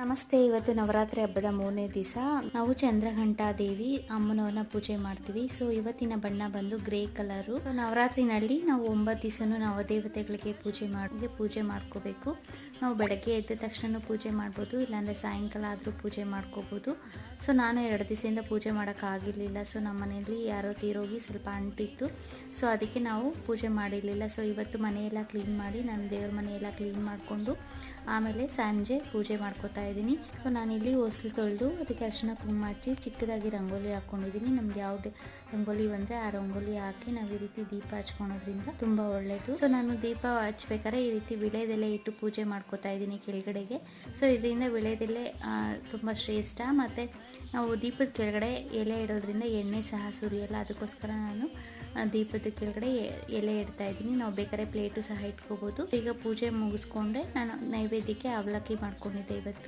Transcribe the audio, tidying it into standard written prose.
ನಮಸ್ತೆ. ಇವತ್ತು ನವರಾತ್ರಿ ಹಬ್ಬದ 3ನೇ ದಿವಸ. ನಾವು ಚಂದ್ರಘಂಟಾ ದೇವಿ ಅಮ್ಮನವ್ರನ್ನ ಪೂಜೆ ಮಾಡ್ತೀವಿ. ಸೊ ಇವತ್ತಿನ ಬಣ್ಣ ಬಂದು ಗ್ರೇ ಕಲರು. ಸೊ ನವರಾತ್ರಿನಲ್ಲಿ ನಾವು 9 ದಿವಸನೂ ನವದೇವತೆಗಳಿಗೆ ಪೂಜೆ ಮಾಡ್ಕೋಬೇಕು. ನಾವು ಬೆಳಗ್ಗೆ ಎದ್ದ ತಕ್ಷಣ ಪೂಜೆ ಮಾಡ್ಬೋದು, ಇಲ್ಲಾಂದರೆ ಸಾಯಂಕಾಲ ಆದರೂ ಪೂಜೆ ಮಾಡ್ಕೋಬೋದು. ಸೊ ನಾನು 2 ದಿವಸದಿಂದ ಪೂಜೆ ಮಾಡೋಕ್ಕಾಗಿರಲಿಲ್ಲ. ಸೊ ನಮ್ಮ ಮನೆಯಲ್ಲಿ ಯಾರೋ ತೀರೋಗಿ ಸ್ವಲ್ಪ ಅಂಟಿತ್ತು. ಸೊ ಅದಕ್ಕೆ ನಾವು ಪೂಜೆ ಮಾಡಿರಲಿಲ್ಲ. ಸೊ ಇವತ್ತು ಮನೆಯೆಲ್ಲ ಕ್ಲೀನ್ ಮಾಡಿ, ನಾನು ದೇವ್ರ ಮನೆಯೆಲ್ಲ ಕ್ಲೀನ್ ಮಾಡಿಕೊಂಡು ಆಮೇಲೆ ಸಂಜೆ ಪೂಜೆ ಮಾಡ್ಕೋತಾ ಇದ್ದೀನಿ. ಸೊ ನಾನಿಲ್ಲಿ ಹೊಸ್ಲು ತೊಳೆದು ಅದಕ್ಕೆ ಅರಿಶಿನ ಕುಂಕುಮ ಹಚ್ಚಿ ಚಿಕ್ಕದಾಗಿ ರಂಗೋಲಿ ಹಾಕ್ಕೊಂಡಿದ್ದೀನಿ. ನಮ್ಗೆ ಯಾವ ರಂಗೋಲಿ ಬಂದರೆ ಆ ರಂಗೋಲಿ ಹಾಕಿ ನಾವು ಈ ರೀತಿ ದೀಪ ಹಚ್ಕೊಳೋದ್ರಿಂದ ತುಂಬ ಒಳ್ಳೆಯದು. ಸೊ ನಾನು ದೀಪ ಹಚ್ಬೇಕಾದ್ರೆ ಈ ರೀತಿ ವಿಳೆದೆಲೆ ಇಟ್ಟು ಪೂಜೆ ಮಾಡ್ಕೋತಾ ಇದ್ದೀನಿ ಕೆಳಗಡೆಗೆ. ಸೊ ಇದರಿಂದ ವಿಳೆದೆಲೆ ತುಂಬ ಶ್ರೇಷ್ಠ. ಮತ್ತು ನಾವು ದೀಪದ ಕೆಳಗಡೆ ಎಲೆ ಇಡೋದ್ರಿಂದ ಎಣ್ಣೆ ಸಹ ಸುರಿಯಲ್ಲ. ಅದಕ್ಕೋಸ್ಕರ ನಾನು ದೀಪದ ಕೆಳಗಡೆ ಎಲೆ ಇಡ್ತಾ ಇದ್ದೀನಿ. ನಾವು ಬೇಕಾದ್ರೆ ಪ್ಲೇಟು ಸಹ ಇಟ್ಕೋಬೋದು. ಈಗ ಪೂಜೆ ಮುಗಿಸ್ಕೊಂಡೆ ನಾನು ನೈವೇದ್ಯಕ್ಕೆ ಅವಲಕ್ಕಿ ಮಾಡ್ಕೊಂಡಿದ್ದೆ ಇವತ್ತು.